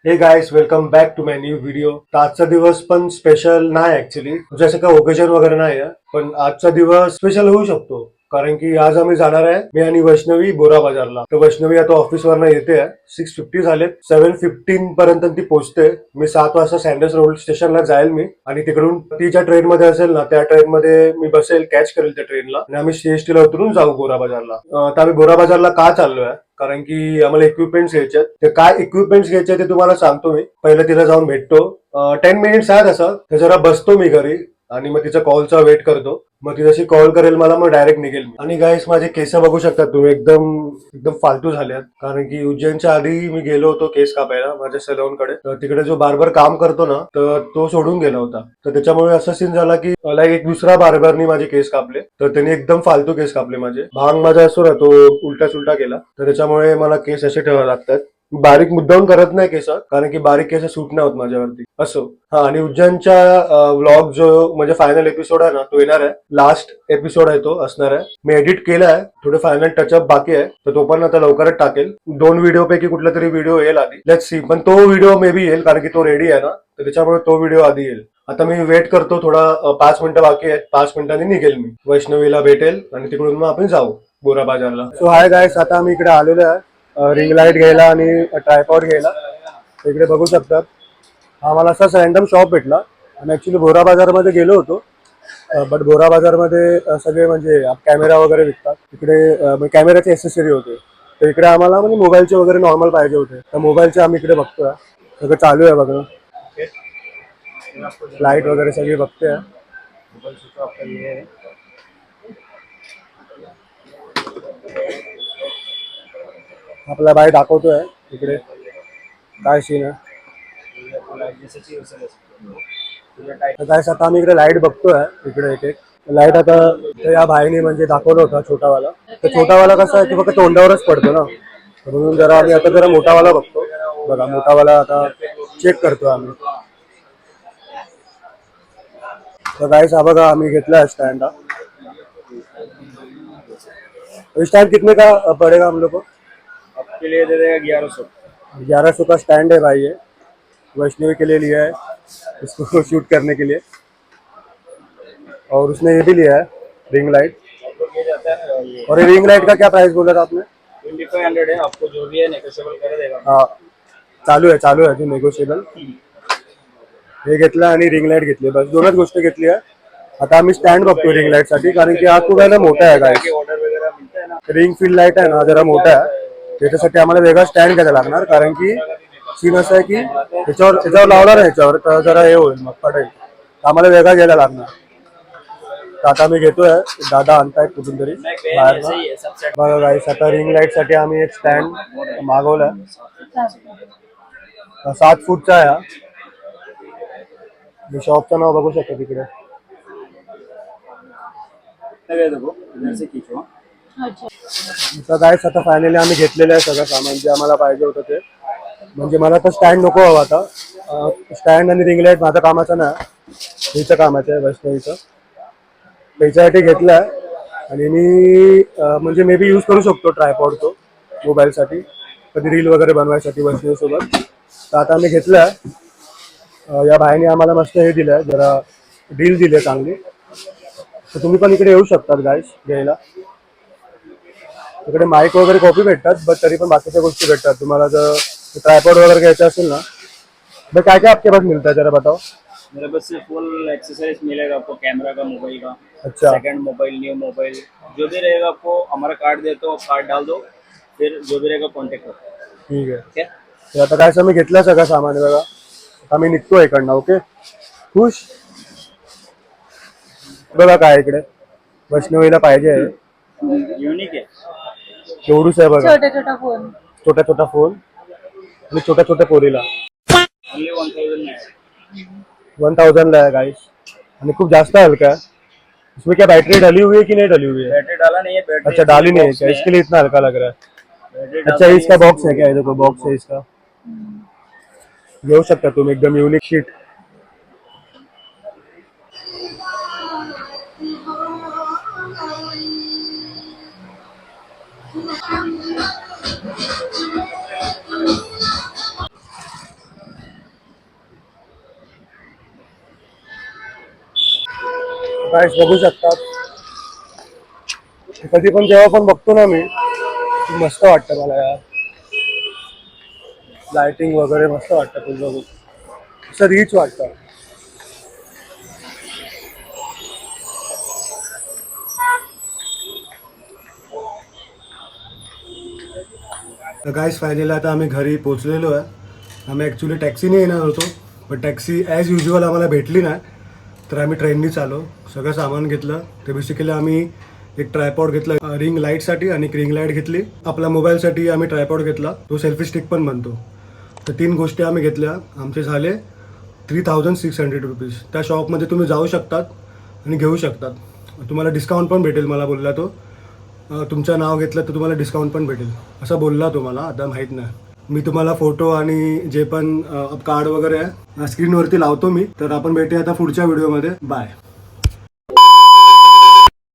हे guys, welcome back to my new video. तर आजचा दिवस पण स्पेशल नाही ऍक्च्युली, जसं का ओकेजन वगैरे नाही आहे, पण आजचा दिवस स्पेशल होऊ शकतो. कारण की आज आम्ही जाणार आहे, मी आणि वैष्णवी बोरा बाजारला. तर वैष्णवी आता ऑफिस वरनं येते आहे. 6:50 झालेत. 7:15 पर्यंत ती पोहोचते. मी 7 वाजता सँडल्स रोड स्टेशनला जाईल मी, आणि तिकडून ती ज्या ट्रेन मध्ये असेल ना, त्या ट्रेन मध्ये मी बसेल, कॅच करेल त्या ट्रेनला, आणि आम्ही सीएसटी ला उतरून जाऊ बोरा बाजारला. तर आम्ही बोरा बाजारला का चाललोय, कारण की आम्हाला इक्विपमेंट्स घ्यायचे आहेत. ते काय इक्विपमेंट्स घ्यायचे ते तुम्हाला सांगतो मी. पहिलं तिला जाऊन भेटतो. 10 मिनिट्स आहेत असं, तर जरा बसतो मी घरी आणि मग तिचा कॉलचा वेट करतो. मग ती जशी कॉल करेल मला, मग डायरेक्ट निघेल मी. आणि गाईस, माझे केस बघू शकता तुम्ही, एकदम एकदम फालतू झाल्यात. कारण की उज्जैनच्या आधी मी गेलो होतो केस कापायला माझ्या सलून कडे. तर तिकडे जो बार्बर काम करतो ना, तर तो सोडून गेला होता. तर त्याच्यामुळे असा सीन झाला की मला एक दुसरा बार्बरनी माझे केस कापले. तर त्यांनी एकदम फालतू केस कापले माझे. भांग माझा असतो ना, तो उलटा सुलटा केला. तर त्याच्यामुळे मला केस असे ठेवावे लागतात. बारीक मुद्दाम करत नाही केस, कारण की बारीक केस सूट नाही होत माझ्यावरती. असो. हा, आणि उज्जैनच्या व्लॉग जो म्हणजे फायनल एपिसोड आहे ना, तो येणार आहे. लास्ट एपिसोड आहे तो असणार आहे. मी एडिट केलाय, थोडे फायनल टचअप बाकी आहे, तर तो पण आता लवकरच टाकेल. 2 व्हिडिओ पैकी कुठला तरी व्हिडिओ येईल आधी. Let's see. पण तो व्हिडिओ मे बी येईल, कारण की तो रेडी आहे ना, तर त्याच्यामुळे तो व्हिडिओ आधी येईल. आता मी वेट करतो थोडा. 5 मिनिटं बाकी आहेत. 5 मिनिटांनी निघेल मी. वैष्णवीला भेटेल आणि तिकडून मग आपण जाऊ बोरा बाजारला. सो हाय गायस, आता आम्ही इकडे आलेलो आहे रिंग लाईट घ्यायला आणि ट्रायपॉड घ्यायला. इकडे बघू शकतात, आम्हाला असाच रॅन्डम शॉप भेटला. आणि ऍक्च्युली बोरा बाजारमध्ये गेलो होतो, बट बोरा बाजारमध्ये सगळे म्हणजे कॅमेरा वगैरे विकतात. इकडे कॅमेराचे एसेसरी होते. तर इकडे आम्हाला म्हणजे मोबाईलचे वगैरे नॉर्मल पाहिजे होते, तर मोबाईलचे आम्ही इकडे बघतोय. सगळं चालू आहे बघणं. लाईट वगैरे सगळी बघतोय. आपला बाई दाखवतोय इकडे काय सीन आहे. तर काय, आता आम्ही इकडे लाईट बघतोय. इकडे एक एक लाईट आता या भाईने म्हणजे दाखवलं होता छोटावाला. तर छोटावाला कसा आहे की फक्त तोंडावरच पडतो ना, म्हणून जरा आम्ही आता जरा मोठावाला बघतो. बघा, मोठावाला आता चेक करतो आम्ही. तर गाइस, हा बघा आम्ही घेतला स्टँड. स्टैंड कितने का पड़ेगा हम लोग को? आपके लिए दे देगा 1100। 1100 का स्टैंड है भाई ये। वैष्णवी के लिए लिया है, इसको शूट करने के लिए। और उसने ये भी लिया है, रिंग लाइट। ये जाता है ये और ये रिंग लाइट का क्या प्राइस बोला था आपने? 2500 है। आपको जो भी है नेगोशिएबल कर देगा। हाँ, चालू आहे अजून नेगोशिएबल. हे घेतलं आणि रिंग लाईट घेतली, बस दोनच गोष्टी घेतली आहे. आता आम्ही स्टँड बघतो रिंग लाईट साठी, कारण की हा खूप आहे ना मोठा आहे गाइस. ऑर्डर वगैरह मिलता है ना। रिंग फील लाईट आहे ना, जरा मोठा आहे. त्याच्यासाठी आम्हाला वेगळा स्टँड घ्यायला लागणार, कारण की सीन असं आहे की त्याच्यावर लावला ना, याच्यावर तर जरा हे होईल, मग पडेल. आम्हाला वेगळा घ्यायला लागणार. तर आता मी घेतोय, दादा आणतायत कुठून तरी बाहेर. बघा गाइस, आता रिंग लाईट साठी आम्ही एक स्टँड मागवलाय. 7 फूटचा आहे हा. मी शॉपचं नाव बघू शकतो तिकडे. देखो इधर से खींचो। तर गाइस, आता फायनली आम्ही घेतलेलं आहे सगळं सामान जे आम्हाला पाहिजे होतं ते. म्हणजे मला तर स्टँड नको हवा आता. स्टँड आणि रिंग लाईट माझ्या कामाचं नाही, हिचं कामाचं आहे, वैष्णवीचं. त्याच्यासाठी घेतलाय. आणि मी म्हणजे मे बी यूज करू शकतो ट्रायपॉड तो मोबाईलसाठी, कधी रील वगैरे बनवायसाठी वैष्णवीसोबत. तर आता आम्ही घेतलाय. या भाईने आम्हाला मस्त हे दिलंय, जरा डील दिली आहे चांगली. तर तुम्ही पण इकडे येऊ शकतात गाइस घ्यायला. इकडे माईक वगैरे कॉपी भेटतात, बट तरी पण बाकीच्या गोष्टी भेटतात तुम्हाला. जर ट्रायपॉड वगैरे घ्यायचं असेल ना, भाई क्या क्या आपके पास मिलता है, जरा बताओ. मेरे पास से फुल एक्सेसरीज मिलेगा आपको, कैमरा का, मोबाइल का। अच्छा. सेकंड मोबाइल, न्यू मोबाइल, जो भी रहेगा आपको हमारा कार्ड दे दो, कार्ड डाल दो, फिर जो भी रहेगा कॉन्टेक्ट करो। ठीक आहे. ठीक है। तर आता काय, आम्ही घेतलं सगळं सामान बघा. आता मी निघतो इकडनं. ओके, खुश. बघा काय इकडे वैष्णवीला पाहिजे आहे. यूनिक है। एवढूच आहे बघा, छोटा छोटा फोन. छोटा छोटा फोन आणि छोट्या छोट्या पोरीला. ओनली 1000 में है। 1000 ला है गाइस, आणि खूप जास्त हल्का है. इसमें क्या बैटरी डली हुई है कि नहीं डली हुई है? बैटरी डाला नहीं है, बैटरी अच्छा, डाली नहीं है क्या, इसके लिए इतना हल्का लग रहा है. बैटरी अच्छा, इसका बॉक्स है क्या? ये देखो बॉक्स है इसका, घेऊ शकता तुम्ही. एकदम युनिक शीट. प्राइस बघू शकतात. कधी पण जेव्हा पण बघतो ना मी, मस्त वाटतं मला यार. लाइटिंग वगैरे मस्त वाटतं फुल बघून, असं रिच वाटतं. तर गाईस फायनली आता आम्ही घरी पोचलेलो आहे. आम्ही ॲक्च्युली टॅक्सीने येणार होतो, पण टॅक्सी ॲज युजल आम्हाला भेटली नाही, तर आम्ही ट्रेननीच आलो. सगळं सामान घेतलं. तर बेसिकली आम्ही एक ट्रायपॉड घेतला रिंग लाईटसाठी, आणि एक रिंग लाईट घेतली. आपला मोबाईलसाठी आम्ही ट्रायपॉड घेतला, तो सेल्फी स्टिक पण बनतो. तर 3 गोष्टी आम्ही घेतल्या. आमचे झाले 3600 रुपीज. त्या शॉपमध्ये तुम्ही जाऊ शकतात आणि घेऊ शकतात. तुम्हाला डिस्काउंट पण भेटेल, मला बोलला तो. तुमचं नाव घेतलं तर तुम्हाला डिस्काउंट पण भेटेल असं बोलला तो मला. आता माहीत नाही. मी तुम्हाला फोटो आणि जे पण कार्ड वगैरे आहे स्क्रीनवरती लावतो मी. तर आपण भेटूया आता पुढच्या व्हिडिओमध्ये. बाय.